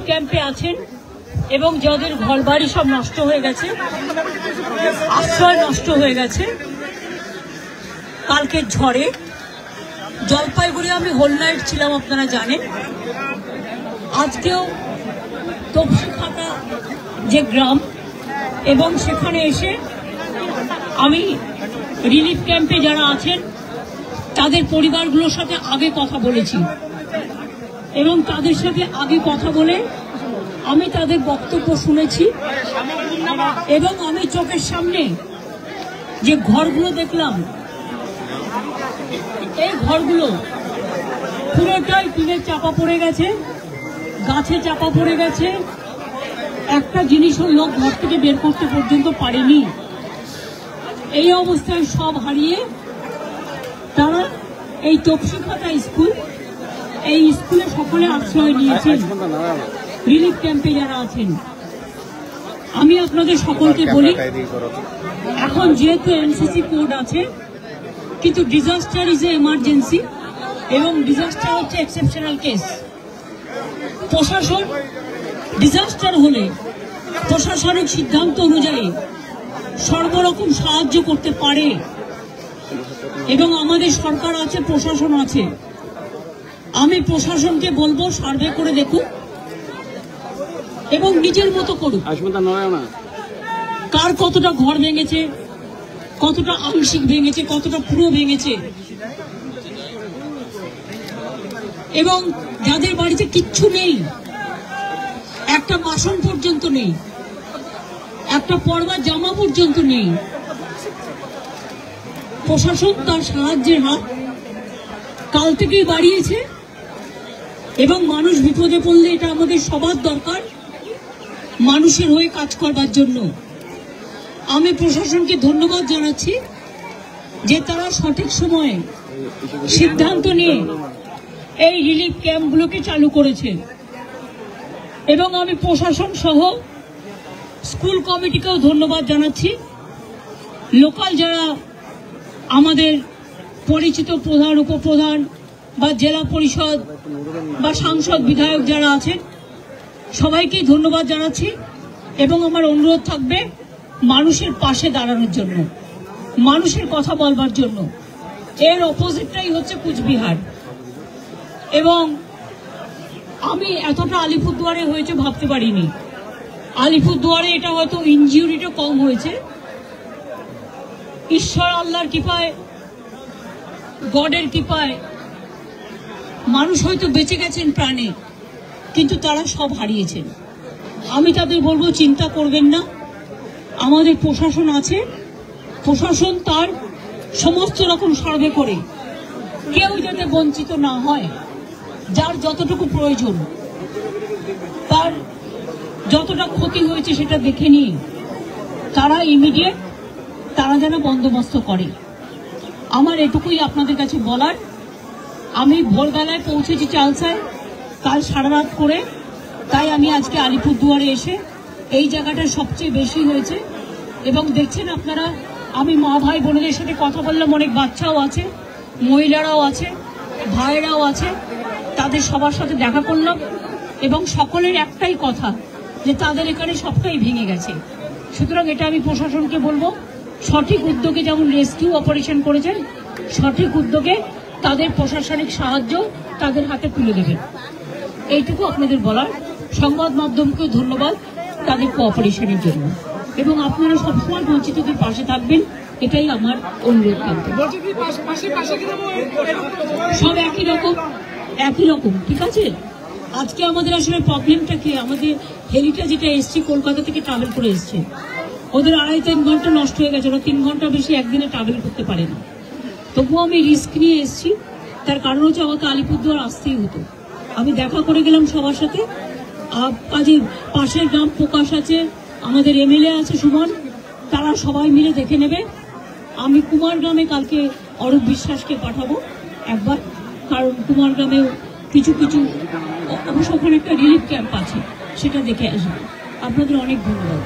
ক্যাম্পে আছেন এবং যাদের ঘরবাড়ি সব নষ্ট হয়ে গেছে, আশ্রয় নষ্ট হয়ে গেছে কালকের ঝড়ে। জলপাইগুড়ি আমি হোল নাইট ছিলাম, আপনারা জানেন। আজকেও তপসিখাতা যে গ্রাম এবং সেখানে এসে আমি রিলিফ ক্যাম্পে যারা আছেন তাদের পরিবারগুলোর সাথে আগে কথা বলেছি এবং তাদের সাথে আগে কথা বলে আমি তাদের বক্তব্য শুনেছি এবং আমি চোখের সামনে যে ঘরগুলো দেখলাম, এই ঘরগুলো পুরোটাই টিনের চাপা পড়ে গেছে, গাছে চাপা পড়ে গেছে। একটা জিনিসও লোক ঘর থেকে বের করতে পর্যন্ত পারেনি। এই অবস্থায় সব হারিয়ে তারা এই তপসিখাতা স্কুল, এই স্কুলে সকলে আশ্রয় নিয়েছেন। রিলিফ ক্যাম্পে যারা আছেন, আমি আপনাদের সকলকে বলি, এখন যেহেতু এনসিসি কোড আছে, কিন্তু ডিজাস্টার ইজ এ এমার্জেন্সি এবং ডিজাস্টার হচ্ছে এক্সেপশনাল কেস। প্রশাসন ডিজাস্টার হলে প্রশাসনিক সিদ্ধান্ত অনুযায়ী সর্বরকম সাহায্য করতে পারে এবং আমাদের সরকার আছে, প্রশাসন আছে। আমি প্রশাসনকে বলবো সার্ভে করে দেখুন এবং নিজের মতো করুন। কার কতটা ঘর ভেঙেছে, কতটা আংশিক ভেঙেছে, কতটা পুরো ভেঙেছে, এবং যাদের বাড়িতে কিচ্ছু নেই, একটা বাসন পর্যন্ত নেই, একটা পরবার জামা পর্যন্ত নেই, প্রশাসন তার সাহায্যের হাত কাল থেকেই বাড়িয়েছে এবং মানুষ বিপদে পড়লে এটা আমাদের সবার দরকার, মানুষের হয়ে কাজ করবার জন্য। আমি প্রশাসনকে ধন্যবাদ জানাচ্ছি যে তারা সঠিক সময়ে সিদ্ধান্ত নিয়ে এই রিলিফ ক্যাম্পগুলোকে চালু করেছে এবং আমি প্রশাসন সহ স্কুল কমিটিকেও ধন্যবাদ জানাচ্ছি। লোকাল যারা আমাদের পরিচিত প্রধান, উপপ্রধান বা জেলা পরিষদ বা সাংসদ, বিধায়ক যারা আছেন, সবাইকেই ধন্যবাদ জানাচ্ছি এবং আমার অনুরোধ থাকবে মানুষের পাশে দাঁড়ানোর জন্য, মানুষের কথা বলবার জন্য। এর অপোজিটটাই হচ্ছে কুচবিহার এবং আমি এতটা আলিপুরদুয়ারে হয়েছে ভাবতে পারিনি। আলিপুরদুয়ারে এটা হয়তো ইনজিউরিটা কম হয়েছে, ঈশ্বর আল্লাহর কৃপায়, গডের কৃপায় মানুষ হয়তো বেঁচে গেছেন প্রাণে, কিন্তু তারা সব হারিয়েছেন। আমি তাদের বলবো চিন্তা করবেন না, আমাদের প্রশাসন আছে, প্রশাসন তার সমস্ত রকম সার্ভে করে কেউ যাতে বঞ্চিত না হয়, যার যতটুকু প্রয়োজন, তার যতটা ক্ষতি হয়েছে সেটা দেখে নিয়ে তারা ইমিডিয়েট তারা যেন বন্দোবস্ত করে। আমার এটুকুই আপনাদের কাছে বলার। আমি ভোরবেলায় পৌঁছেছি চালসায়, কাল সারা রাত করে, তাই আমি আজকে আলিপুরদুয়ারে এসে এই জায়গাটা সবচেয়ে বেশি হয়েছে এবং দেখছেন আপনারা, আমি মা ভাই বোনদের সাথে কথা বললাম, অনেক বাচ্চাও আছে, মহিলারাও আছে, ভাইরাও আছে, তাদের সবার সাথে দেখা করলাম এবং সকলের একটাই কথা যে তাদের এখানে সবটাই ভেঙে গেছে। সুতরাং এটা আমি প্রশাসনকে বলবো, সঠিক উদ্যোগে যেমন রেস্কিউ অপারেশন করেছেন, সঠিক উদ্যোগে তাদের প্রশাসনিক সাহায্য তাদের হাতে তুলে দেবেন। এইটুকু আপনাদের বলার। সংবাদ মাধ্যমকেও ধন্যবাদ তাদের কোঅপারেশনের জন্য এবং আপনারা সবসময় বঞ্চিতদের পাশে থাকবেন, এটাই আমার অনুরোধ থাকবে। সব একই রকম, ঠিক আছে। আজকে আমাদের আসলে প্রবলেমটা কি, আমাদের হেলিটা যেটা এসছে কলকাতা থেকে ট্রাভেল করে এসছে, ওদের 2.5-3 ঘন্টা নষ্ট হয়ে গেছে, ওরা 3 ঘন্টা বেশি একদিনে ট্রাভেল করতে পারে না। তবুও আমি রিস্ক নিয়ে এসছি, তার কারণ হচ্ছে আমাকে আলিপুরদুয়ার আসতেই হতো। আমি দেখা করে গেলাম সবার সাথে। কাজে পাশের গ্রাম প্রকাশ আছে, আমাদের এমএলএ আছে সুমন, তারা সবাই মিলে দেখে নেবে। আমি কুমারগ্রামে কালকে অরূপ বিশ্বাসকে পাঠাবো একবার, কারণ কুমারগ্রামেও কিছু অবশ্য ওখানে একটা রিলিফ ক্যাম্প আছে, সেটা দেখে আসবে। আপনাদের অনেক ধন্যবাদ।